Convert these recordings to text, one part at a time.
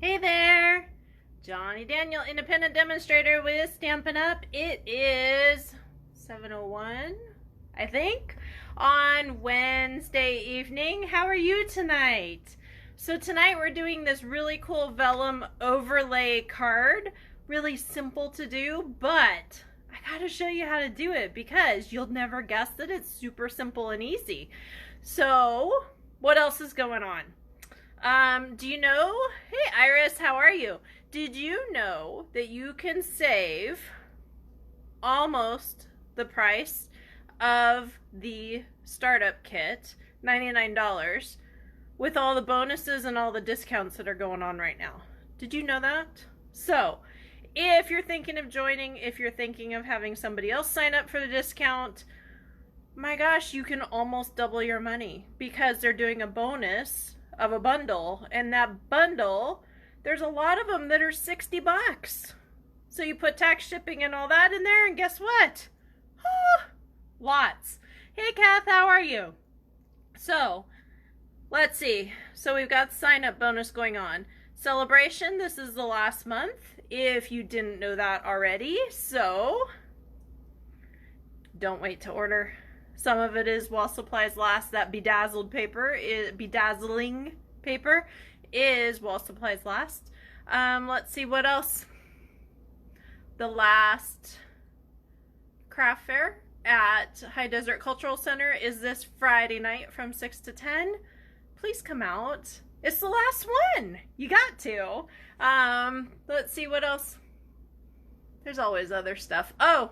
Hey there! Johnny Daniel, independent demonstrator with Stampin' Up. It is 7:01, I think, on Wednesday evening. How are you tonight? So tonight we're doing this really cool vellum overlay card. Really simple to do, but I gotta show you how to do it because you'll never guess that it's super simple and easy. So, what else is going on? Do you know, hey Iris, how are you? Did you know that you can save almost the price of the startup kit, $99, with all the bonuses and all the discounts that are going on right now? Did you know that? So, if you're thinking of joining, if you're thinking of having somebody else sign up for the discount, my gosh, you can almost double your money because they're doing a bonus of a bundle, and that bundle, there's a lot of them that are $60. So you put tax, shipping, and all that in there, and guess what? Lots. Hey Kath, how are you? So let's see. So we've got sign up bonus going on. Celebration, this is the last month, if you didn't know that already. So don't wait to order. Some of it is while supplies last. That bedazzling paper is while supplies last. Let's see what else. The last craft fair at High Desert Cultural Center is this Friday night from 6 to 10. Please come out. It's the last one. You got to. Let's see what else. There's always other stuff. Oh,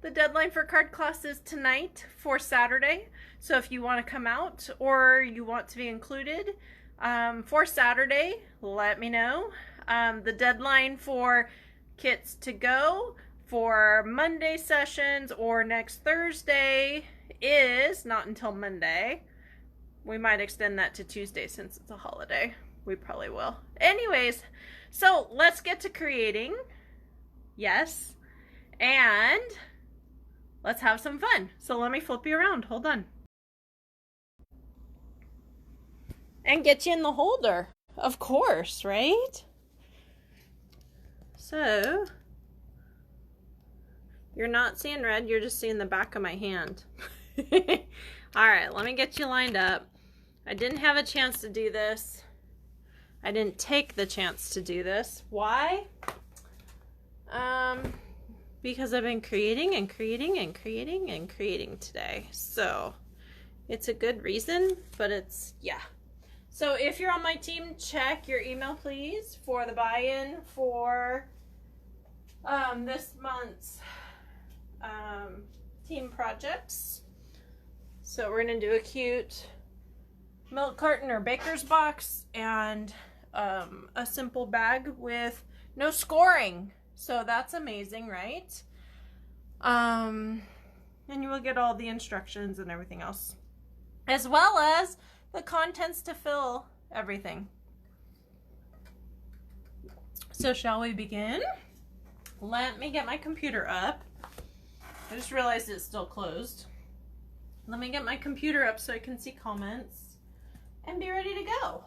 the deadline for card class is tonight for Saturday. So if you want to come out or you want to be included for Saturday, let me know. The deadline for kits to go for Monday sessions or next Thursday is not until Monday. We might extend that to Tuesday since it's a holiday. We probably will. Anyways, so let's get to creating. Yes. And let's have some fun. So let me flip you around. Hold on. And get you in the holder. Of course, right? So, you're not seeing red, you're just seeing the back of my hand. Alright, let me get you lined up. I didn't have a chance to do this. I didn't take the chance to do this. Why? Because I've been creating and creating and creating and creating today. So it's a good reason, but it's, yeah. So if you're on my team, check your email, please, for the buy-in for this month's team projects. So we're going to do a cute milk carton or baker's box and a simple bag with no scoring. So that's amazing, right? And you will get all the instructions and everything else, as well as the contents to fill everything. So shall we begin? Let me get my computer up. I just realized it's still closed. Let me get my computer up so I can see comments and be ready to go.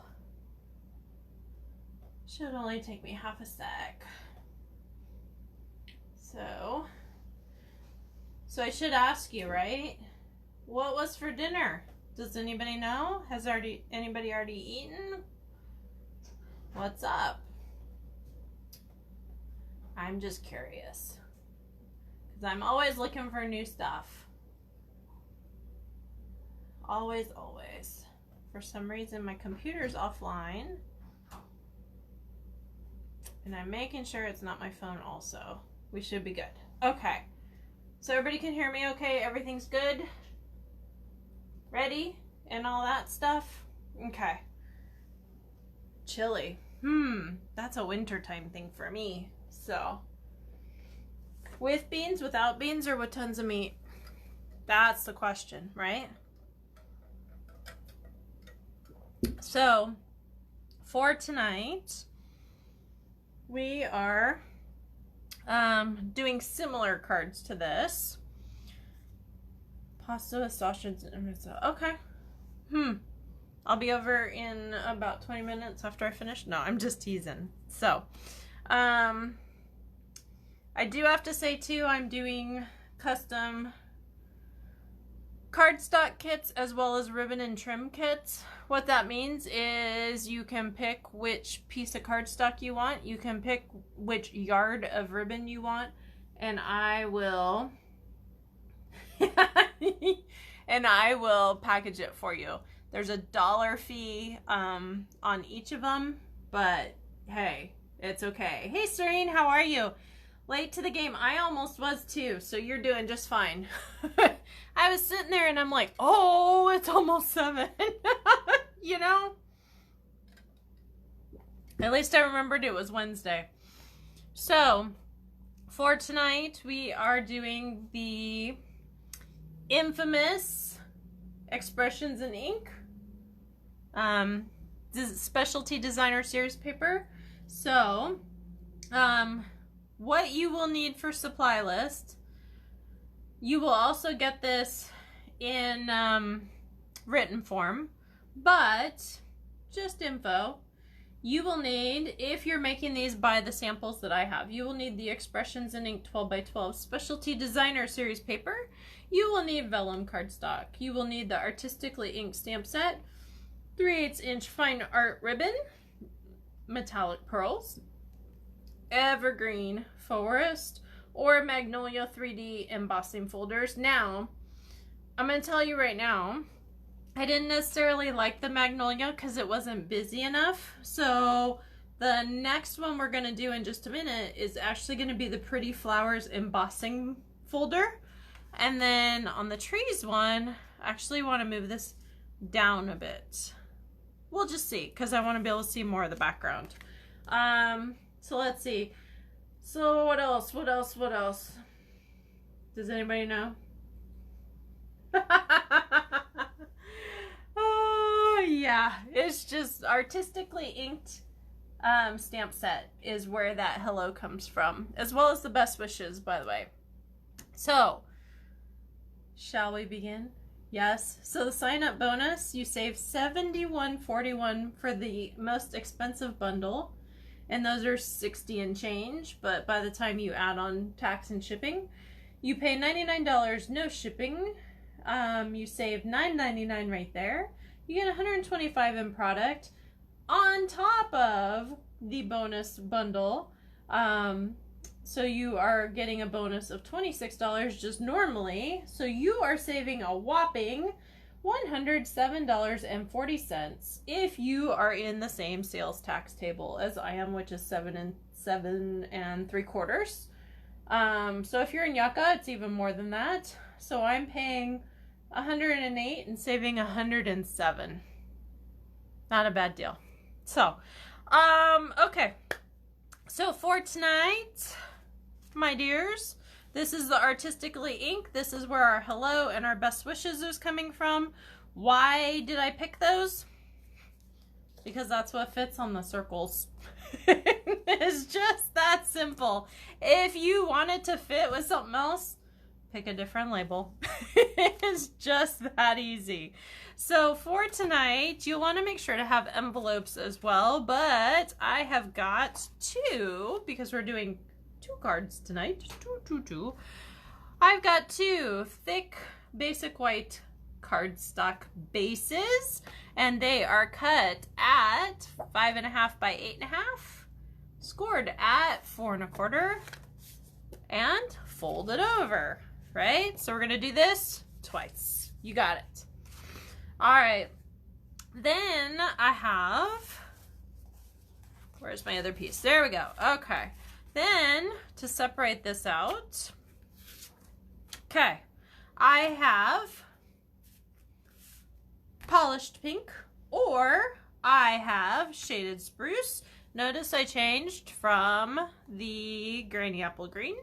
Should only take me half a sec. So I should ask you, right? What was for dinner? Does anybody know? Has anybody already eaten? What's up? I'm just curious. Because I'm always looking for new stuff. Always, always. For some reason, my computer's offline. And I'm making sure it's not my phone also. We should be good. Okay. So everybody can hear me okay? Everything's good? Ready? And all that stuff? Okay. Chili. That's a wintertime thing for me. So, with beans, without beans, or with tons of meat? That's the question, right? So, for tonight, we are doing similar cards to this. Pasta with sausage and okay. I'll be over in about 20 minutes after I finish. No, I'm just teasing. So, I do have to say too, I'm doing custom cardstock kits as well as ribbon and trim kits. What that means is you can pick which piece of cardstock you want. You can pick which yard of ribbon you want, and I will package it for you. There's a $1 fee on each of them, but hey, it's okay. Hey Serene, how are you? Late to the game. I almost was too, so you're doing just fine. I was sitting there and I'm like, oh, it's almost 7. You know? At least I remembered it was Wednesday. So, for tonight, we are doing the infamous Expressions in Ink specialty designer series paper. So, what you will need for supply list, you will also get this in written form, but just info, you will need, if you're making these by the samples that I have, you will need the Expressions in Ink 12x12 specialty designer series paper. You will need vellum cardstock. You will need the artistically inked stamp set, 3/8 inch fine art ribbon, metallic pearls, evergreen forest, or magnolia 3D embossing folders. Now, I'm going to tell you right now, I didn't necessarily like the magnolia because it wasn't busy enough. So the next one we're going to do in just a minute is actually going to be the pretty flowers embossing folder. And then on the trees one, I actually want to move this down a bit. We'll just see, because I want to be able to see more of the background. So let's see. So what else? What else? What else? Does anybody know? Oh, yeah. It's just artistically inked stamp set is where that hello comes from, as well as the best wishes, by the way. So, shall we begin? Yes. So the sign up bonus, you save $71.41 for the most expensive bundle. And those are 60 and change, but by the time you add on tax and shipping, you pay $99, no shipping. You save $9.99 right there. You get $125 in product on top of the bonus bundle. So you are getting a bonus of $26 just normally. So you are saving a whopping $107.40 if you are in the same sales tax table as I am, which is 7 3/4. So if you're in Yucca, it's even more than that. So I'm paying $108 and saving $107. Not a bad deal. So, okay. So for tonight, my dears, this is the artistically inked. This is where our hello and our best wishes is coming from. Why did I pick those? Because that's what fits on the circles. It's just that simple. If you want it to fit with something else, pick a different label. It's just that easy. So for tonight, you'll want to make sure to have envelopes as well, but I have got 2 because we're doing 2 cards tonight. Two. I've got 2 thick basic white cardstock bases, and they are cut at 5.5 by 8.5, scored at 4 1/4, and folded over, right? So we're gonna do this twice. You got it. All right. Then I have, where's my other piece? There we go. Okay. Then, to separate this out, okay, I have polished pink, or I have shaded spruce. Notice I changed from the granny apple green,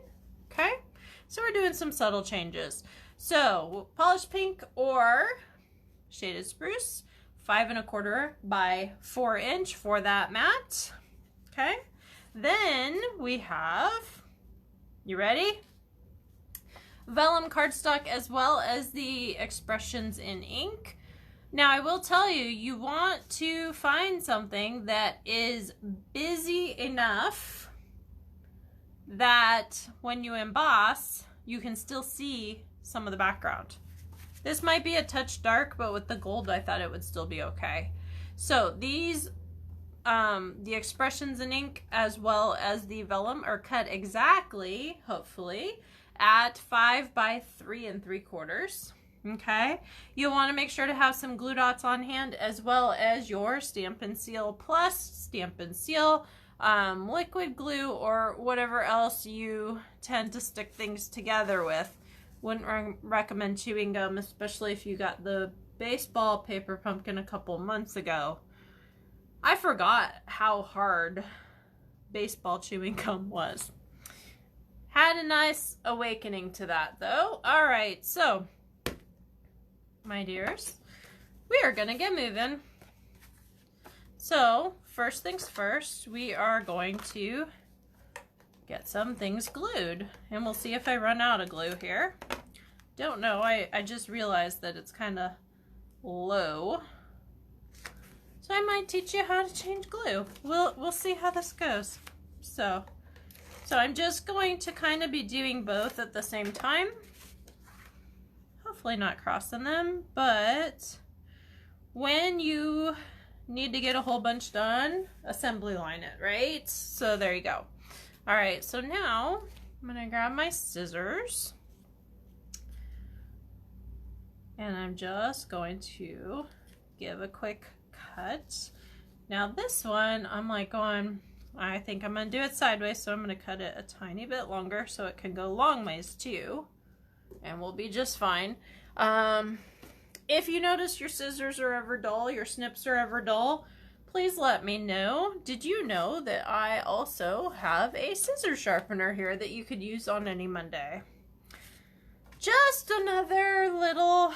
okay? So we're doing some subtle changes. So, polished pink or shaded spruce, 5 1/4 by 4 inch for that mat, okay? Then we have, you ready? Vellum cardstock as well as the Expressions in Ink. Now, I will tell you, you want to find something that is busy enough that when you emboss, you can still see some of the background. This might be a touch dark, but with the gold, I thought it would still be okay. So these, the expressions in ink as well as the vellum are cut exactly, hopefully, at 5 by 3 3/4. Okay, you'll want to make sure to have some glue dots on hand as well as your Stampin' Seal Plus, Stampin' Seal, liquid glue, or whatever else you tend to stick things together with. Wouldn't recommend chewing gum, especially if you got the baseball paper pumpkin a couple months ago. I forgot how hard baseball chewing gum was. Had a nice awakening to that though. All right, so my dears, we are gonna get moving. So first things first, we are going to get some things glued, and we'll see if I run out of glue here. Don't know, I just realized that it's kind of low, so I might teach you how to change glue. We'll see how this goes. So I'm just going to kind of be doing both at the same time. Hopefully not crossing them, but when you need to get a whole bunch done, assembly line it, right? So there you go. All right, so now I'm gonna grab my scissors and I'm just going to give a quick cut. Now this one, I'm like going, I think I'm gonna do it sideways, so I'm gonna cut it a tiny bit longer so it can go long ways too, and we'll be just fine. If you notice your scissors are ever dull, your snips are ever dull, please let me know. Did you know that I also have a scissor sharpener here that you could use on any Monday? Just another little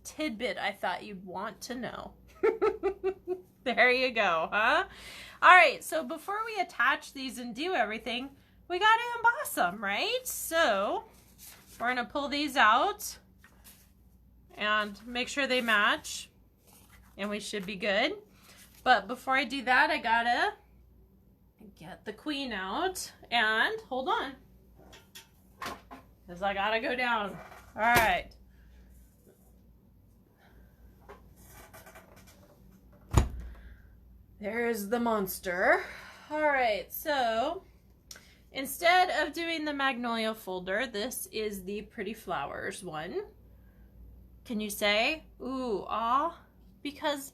tidbit I thought you'd want to know. There you go, huh? All right, so before we attach these and do everything, we got to emboss them, right? So we're gonna pull these out and make sure they match, and we should be good. But before I do that, I gotta get the queen out, and hold on, because I gotta go down. All right. There's the monster. All right, so instead of doing the magnolia folder, this is the pretty flowers one. Can you say, ooh, ah? Because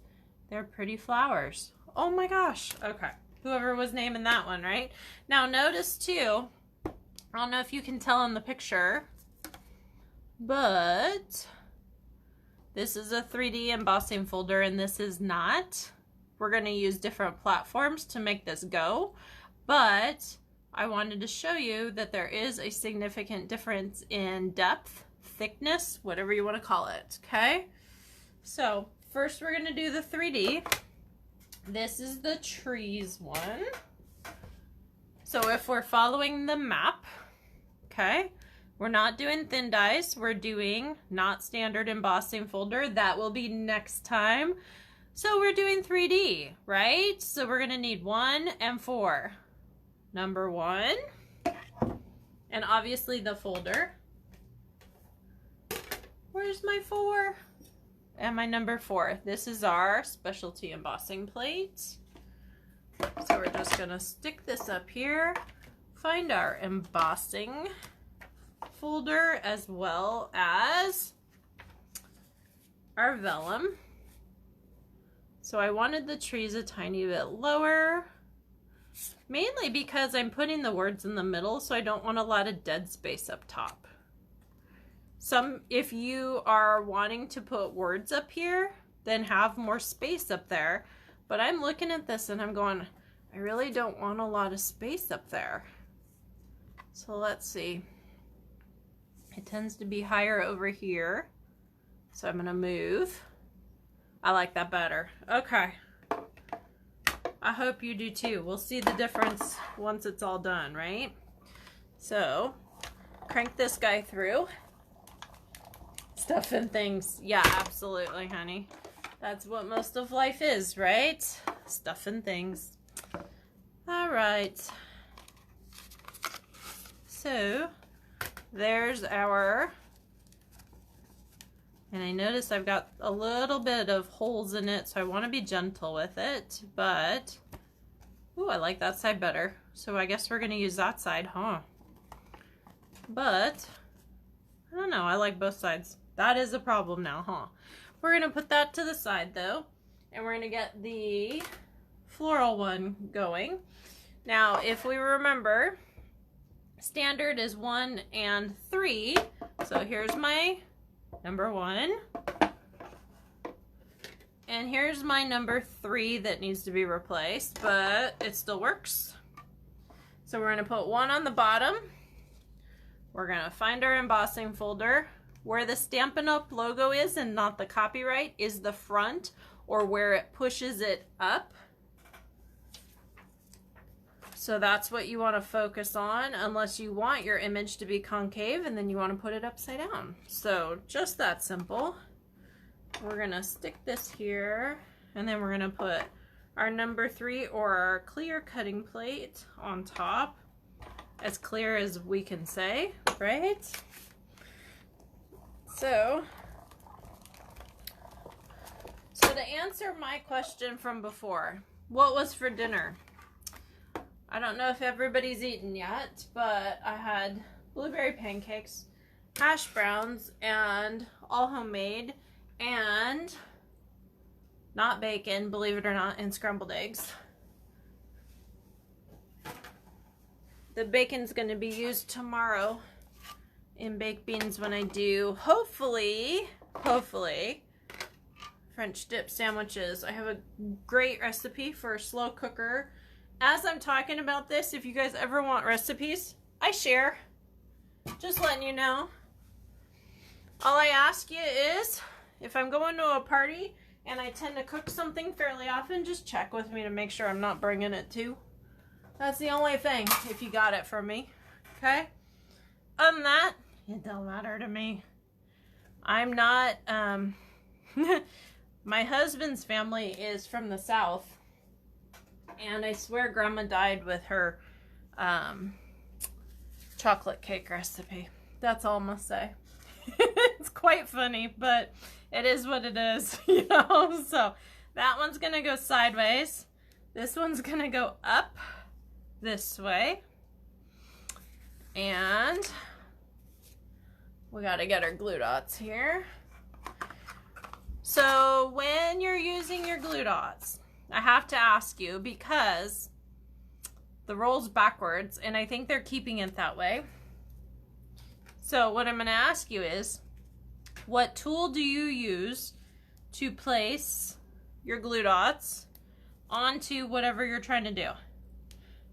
they're pretty flowers. Oh my gosh. Okay. Whoever was naming that one, right? Now notice too, I don't know if you can tell in the picture, but this is a 3D embossing folder and this is not. We're going to use different platforms to make this go, but I wanted to show you that there is a significant difference in depth, thickness, whatever you want to call it, okay? So first we're going to do the 3D. This is the trees one. So if we're following the map, okay, we're not doing thin dice, we're doing not standard embossing folder. That will be next time. So we're doing 3D, right? So we're going to need 1 and 4. Number 1, and obviously the folder. Where's my 4? And my number 4. This is our specialty embossing plate. So we're just going to stick this up here, find our embossing folder as well as our vellum. So I wanted the trees a tiny bit lower, mainly because I'm putting the words in the middle, so I don't want a lot of dead space up top. If you are wanting to put words up here, then have more space up there. But I'm looking at this and I'm going, I really don't want a lot of space up there. So let's see. It tends to be higher over here. So I'm gonna move. I like that better. Okay. I hope you do too. We'll see the difference once it's all done, right? So, crank this guy through. Stuff and things. Yeah, absolutely, honey. That's what most of life is, right? Stuff and things. All right. So there's our, and I notice I've got a little bit of holes in it, so I want to be gentle with it, but, ooh, I like that side better. So I guess we're going to use that side, huh? But, I don't know, I like both sides. That is a problem now, huh? We're going to put that to the side, though, and we're going to get the floral one going. Now, if we remember, standard is 1 and 3, so here's my number 1, and here's my number 3 that needs to be replaced, but it still works. So we're going to put 1 on the bottom. We're going to find our embossing folder. Where the Stampin' Up! Logo is and not the copyright is the front, or where it pushes it up. So that's what you want to focus on, unless you want your image to be concave and then you want to put it upside down. So just that simple. We're going to stick this here, and then we're going to put our number 3 or our clear cutting plate on top. As clear as we can say, right? So to answer my question from before, what was for dinner? I don't know if everybody's eaten yet, but I had blueberry pancakes, hash browns, and all homemade, and not bacon, believe it or not, and scrambled eggs. The bacon's going to be used tomorrow in baked beans when I do, hopefully, French dip sandwiches. I have a great recipe for a slow cooker. As I'm talking about this, if you guys ever want recipes, I share. Just letting you know. All I ask you is, if I'm going to a party and I tend to cook something fairly often, just check with me to make sure I'm not bringing it too. That's the only thing, if you got it from me. Okay? Other than that, it don't matter to me. I'm not, my husband's family is from the South, and I swear Grandma died with her chocolate cake recipe. That's all I'm gonna say. It's quite funny, but it is what it is, you know? So that one's gonna go sideways. This one's gonna go up this way. And we got to get our glue dots here. So when you're using your glue dots, I have to ask you, because the roll's backwards and I think they're keeping it that way. So what I'm going to ask you is, what tool do you use to place your glue dots onto whatever you're trying to do?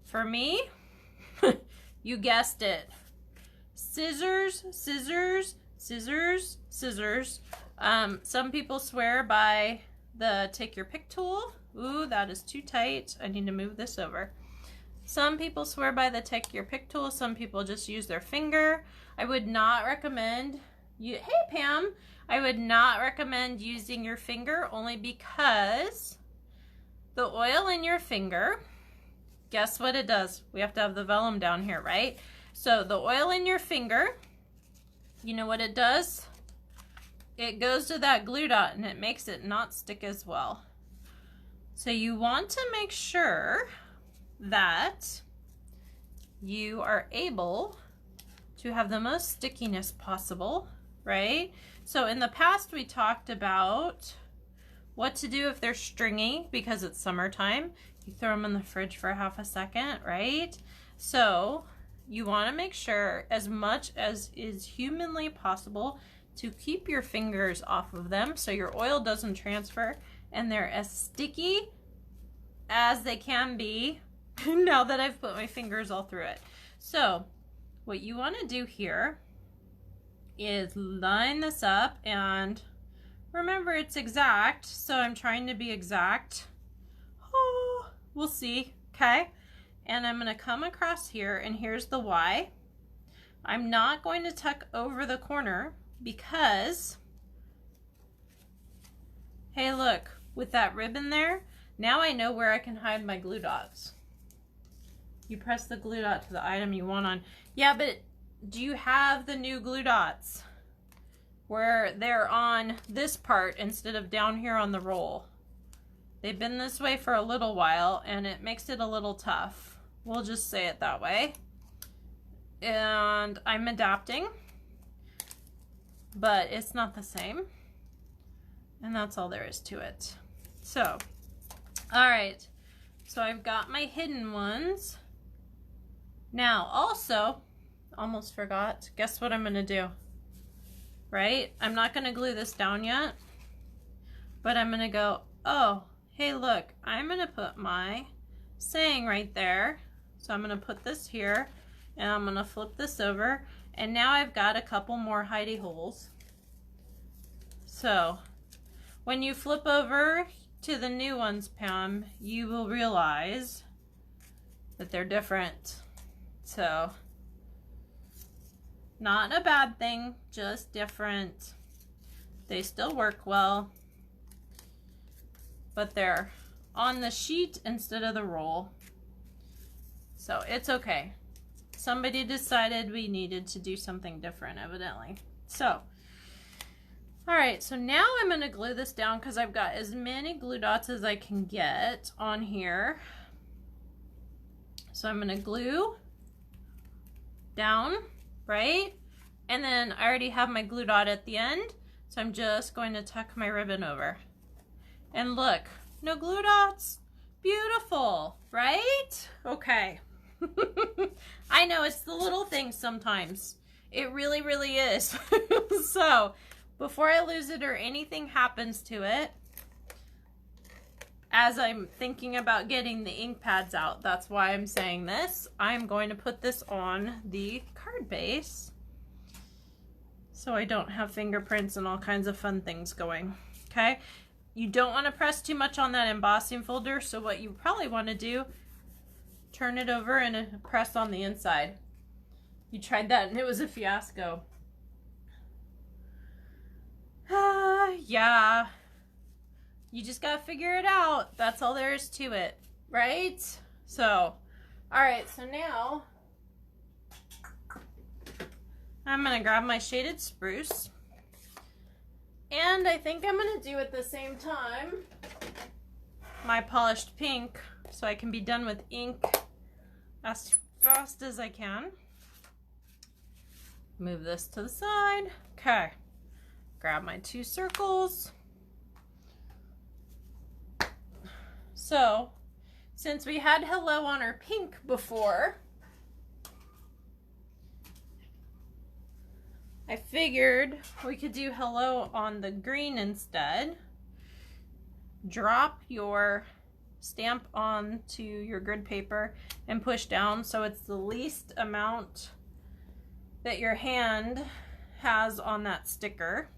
For me, you guessed it. Scissors, scissors, scissors, scissors. Some people swear by the take your pick tool. Ooh, that is too tight. I need to move this over. Some people swear by the take your pick tool. Some people just use their finger. I would not recommend you. Hey, Pam. I would not recommend using your finger, only because the oil in your finger, guess what it does? We have to have the vellum down here, right? So the oil in your finger, you know what it does? It goes to that glue dot and it makes it not stick as well. So you want to make sure that you are able to have the most stickiness possible, right? So in the past we talked about what to do if they're stringy because it's summertime. You throw them in the fridge for half a second, right? So you want to make sure, as much as is humanly possible, to keep your fingers off of them so your oil doesn't transfer and they're as sticky as they can be now that I've put my fingers all through it. So what you want to do here is line this up, and remember it's exact, so I'm trying to be exact. Oh, we'll see, okay? And I'm going to come across here, and here's the Y. I'm not going to tuck over the corner because hey look, with that ribbon there, now I know where I can hide my glue dots. You press the glue dot to the item you want on. Yeah, but do you have the new glue dots where they're on this part instead of down here on the roll? They've been this way for a little while and it makes it a little tough. We'll just say it that way. And I'm adapting, but it's not the same. And that's all there is to it. So, all right. So I've got my hidden ones. Now, also, almost forgot, guess what I'm gonna do? Right? I'm not gonna glue this down yet, but I'm gonna go, oh, hey look, I'm gonna put my saying right there. So I'm gonna put this here, and I'm gonna flip this over, and now I've got a couple more hidey holes. So, when you flip over to the new ones, Pam, you will realize that they're different. So, not a bad thing, just different. They still work well, but they're on the sheet instead of the roll. So it's okay. Somebody decided we needed to do something different, evidently. So, all right, so now I'm gonna glue this down because I've got as many glue dots as I can get on here. So I'm gonna glue down, right? And then I already have my glue dot at the end, so I'm just going to tuck my ribbon over. And look, no glue dots. Beautiful, right? Okay. I know, it's the little things sometimes. It really, really is. So, before I lose it or anything happens to it, as I'm thinking about getting the ink pads out, that's why I'm saying this, I'm going to put this on the card base so I don't have fingerprints and all kinds of fun things going. Okay? You don't want to press too much on that embossing folder, so what you probably want to do, turn it over and press on the inside. You tried that and it was a fiasco. Yeah. You just gotta figure it out. That's all there is to it, right? So, alright, so now I'm gonna grab my shaded spruce. And I think I'm gonna do at the same time my polished pink so I can be done with ink as fast as I can. Move this to the side. Okay. Grab my 2 circles. So, since we had hello on our pink before, I figured we could do hello on the green instead. Drop your stamp onto your grid paper and push down so it's the least amount that your hand has on that sticker.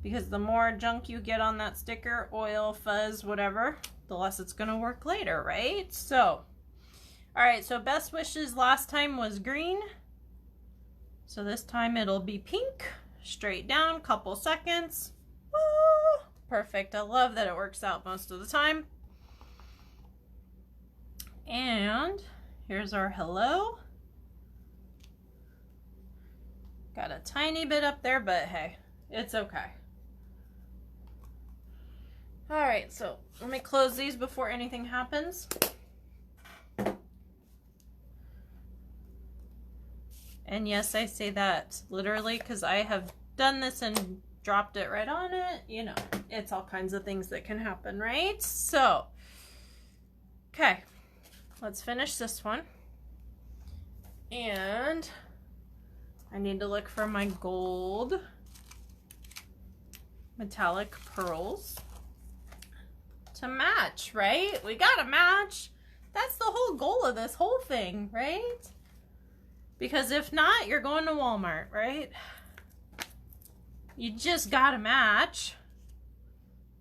Because the more junk you get on that sticker, oil, fuzz, whatever, the less it's gonna work later, right? So, all right, so best wishes last time was green. So this time it'll be pink, straight down, couple seconds. Woo! Perfect, I love that it works out most of the time. And here's our hello. Got a tiny bit up there, but hey, it's okay. All right, so let me close these before anything happens. And yes, I say that literally because I have done this and dropped it right on it. You know, it's all kinds of things that can happen, right? So, okay, let's finish this one. And I need to look for my gold metallic pearls to match, right? We gotta match. That's the whole goal of this whole thing, right? Because if not, you're going to Walmart, right? You just gotta match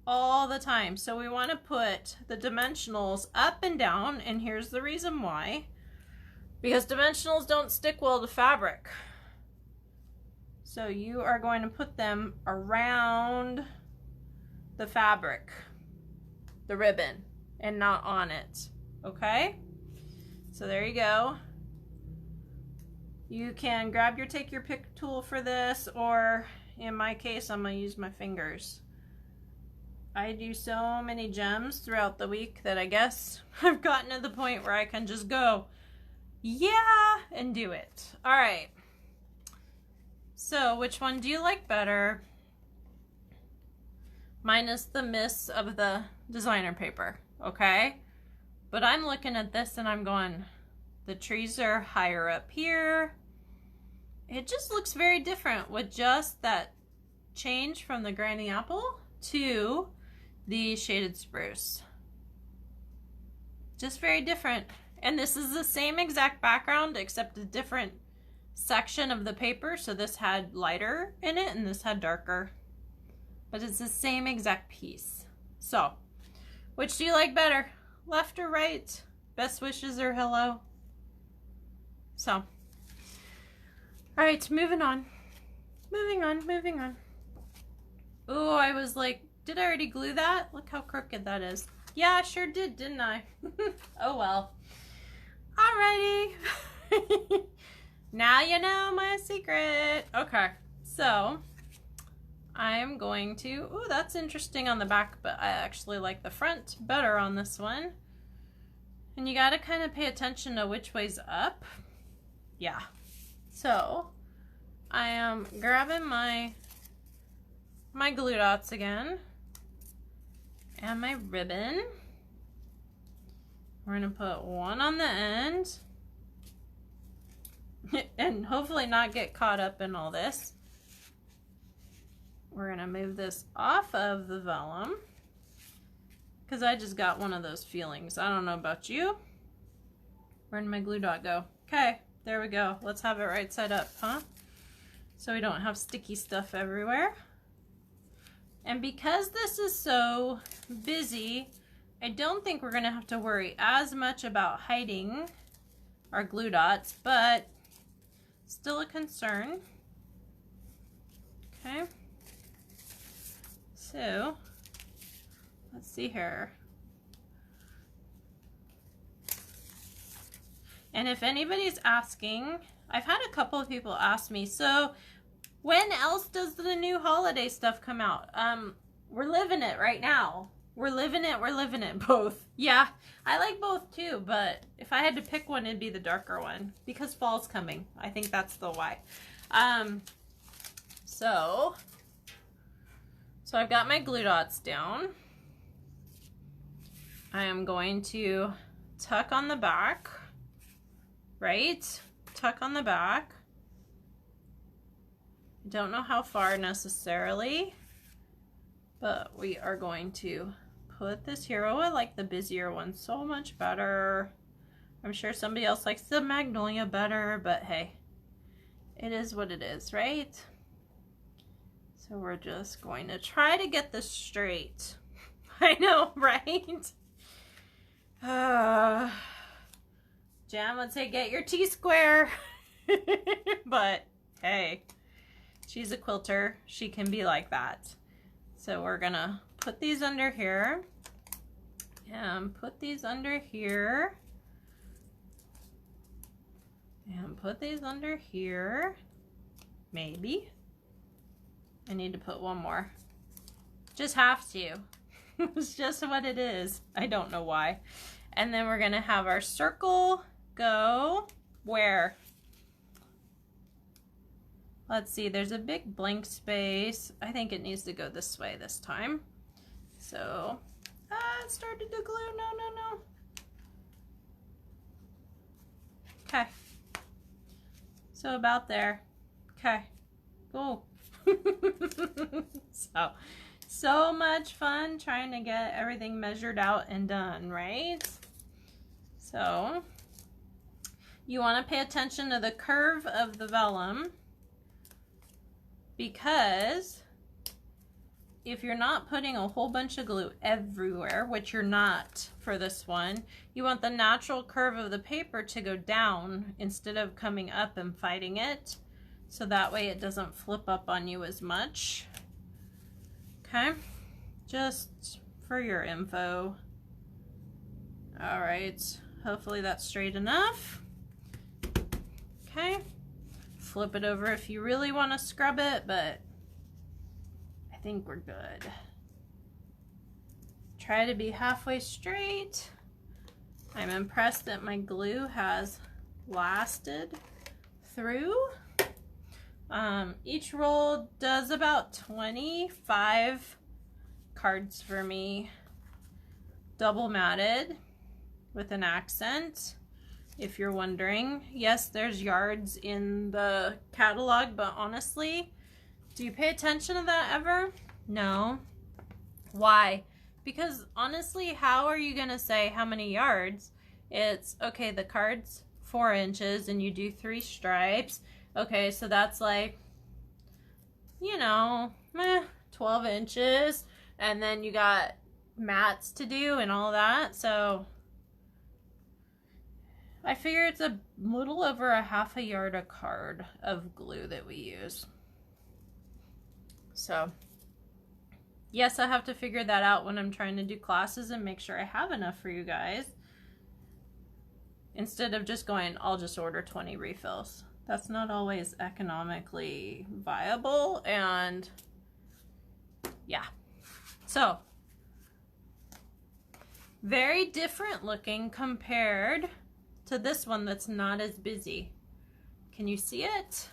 all the time. So we want to put the dimensionals up and down, and here's the reason why. Because dimensionals don't stick well to fabric. So you are going to put them around the fabric, the ribbon, and not on it, okay? So there you go. You can take your pick tool for this, or in my case, I'm gonna use my fingers. I do so many gems throughout the week that I guess I've gotten to the point where I can just go, yeah, and do it. All right. So which one do you like better? Minus the miss of the designer paper, okay? But I'm looking at this and I'm going, the trees are higher up here. It just looks very different with just that change from the granny apple to the shaded spruce. Just very different. And this is the same exact background except a different section of the paper. So this had lighter in it and this had darker. But it's the same exact piece. So, which do you like better? Left or right? Best wishes or hello? So, all right, moving on. Moving on. Oh, I was like, did I already glue that? Look how crooked that is. Yeah, I sure did, didn't I? Oh well. Alrighty. Now you know my secret. Okay, so I am going to, oh, that's interesting on the back, but I actually like the front better on this one. And you gotta kind of pay attention to which way's up. Yeah. So I am grabbing my glue dots again and my ribbon. We're gonna put one on the end and hopefully not get caught up in all this. We're gonna move this off of the vellum because I just got one of those feelings. I don't know about you. Where'd my glue dot go? Okay, there we go. Let's have it right side up, huh? So we don't have sticky stuff everywhere. And because this is so busy, I don't think we're gonna have to worry as much about hiding our glue dots, but still a concern. Okay. So, let's see here. And if anybody's asking, I've had a couple of people ask me, so when else does the new holiday stuff come out? We're living it right now. We're living it both. Yeah, I like both too, but if I had to pick one, it'd be the darker one because fall's coming. I think that's the why. So I've got my glue dots down. I am going to tuck on the back, right? Tuck on the back. Don't know how far necessarily, but we are going to put this here. Oh, I like the busier one so much better. I'm sure somebody else likes the magnolia better, but hey, it is what it is, right? So we're just going to try to get this straight. I know, right? Jan would say, get your T-square. But hey, she's a quilter. She can be like that. So we're gonna put these under here and put these under here and put these under here. Maybe. I need to put one more. Just have to. It's just what it is. I don't know why. And then we're gonna have our circle go where? Let's see, there's a big blank space. I think it needs to go this way this time. So, it started to glue. No. Okay. So about there. Okay. Cool. So much fun trying to get everything measured out and done, right? So, you want to pay attention to the curve of the vellum, because if you're not putting a whole bunch of glue everywhere, which you're not for this one, you want the natural curve of the paper to go down instead of coming up and fighting it, so that way it doesn't flip up on you as much. Okay, just for your info. All right, hopefully that's straight enough. Okay, flip it over if you really want to scrub it, but I think we're good. Try to be halfway straight. I'm impressed that my glue has lasted through. Each roll does about 25 cards for me, double matted with an accent, if you're wondering. Yes, there's yards in the catalog, but honestly, do you pay attention to that ever? No. Why? Because honestly, how are you gonna say how many yards? It's, okay, the card's 4 inches and you do 3 stripes. Okay, so that's like, you know, 12 inches. And then you got mats to do and all that. So I figure it's a little over a half a yard a card of glue that we use. So yes, I have to figure that out when I'm trying to do classes and make sure I have enough for you guys. Instead of just going, I'll just order 20 refills. That's not always economically viable, and yeah. So, very different looking compared to this one that's not as busy. Can you see it?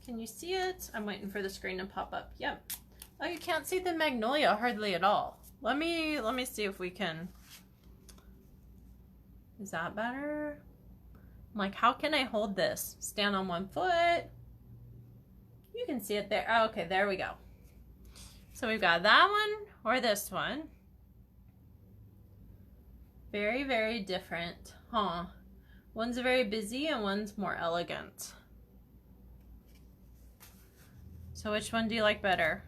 Can you see it? I'm waiting for the screen to pop up. Yep. Oh, you can't see the magnolia hardly at all. Let me see if we can. Is that better? I'm like, how can I hold this? Stand on one foot. You can see it there. Oh, okay, there we go. So we've got that one or this one. Very, very different, huh? One's very busy and one's more elegant. So which one do you like better?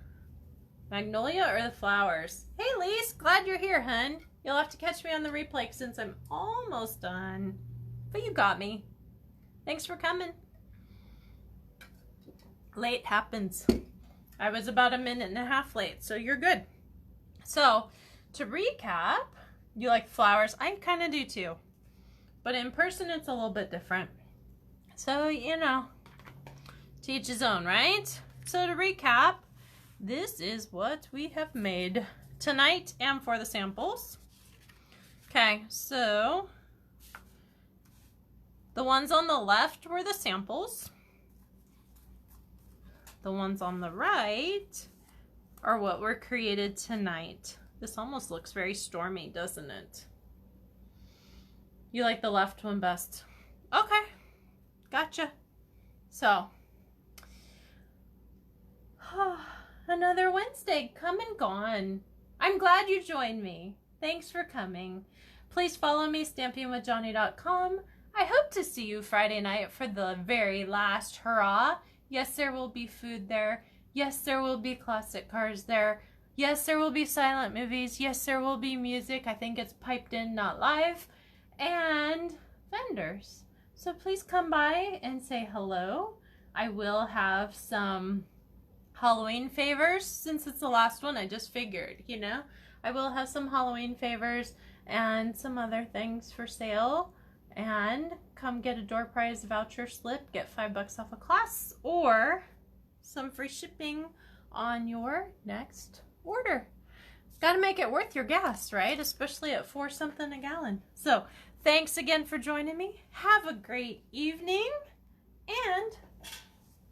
Magnolia or the flowers? Hey, Lise, glad you're here, hun. You'll have to catch me on the replay since I'm almost done. But you got me. Thanks for coming. Late happens. I was about 1.5 minutes late, so you're good. So, to recap, you like flowers? I kind of do too. But in person, it's a little bit different. So, you know, to each his own, right? So to recap, this is what we have made tonight and for the samples. Okay, so the ones on the left were the samples. The ones on the right are what were created tonight. This almost looks very stormy, doesn't it? You like the left one best? Okay, gotcha. So, another Wednesday come and gone. I'm glad you joined me. Thanks for coming. Please follow me, stampingwithjohnny.com. I hope to see you Friday night for the very last hurrah. Yes, there will be food there. Yes, there will be classic cars there. Yes, there will be silent movies. Yes, there will be music. I think it's piped in, not live. And vendors. So please come by and say hello. I will have some Halloween favors since it's the last one. I just figured, you know, I will have some Halloween favors and some other things for sale. And come get a door prize voucher slip, get $5 off a class, or some free shipping on your next order. Got to make it worth your gas, right? Especially at $4 something a gallon. So thanks again for joining me. Have a great evening, and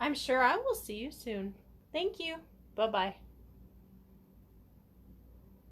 I'm sure I will see you soon. Thank you. Bye-bye.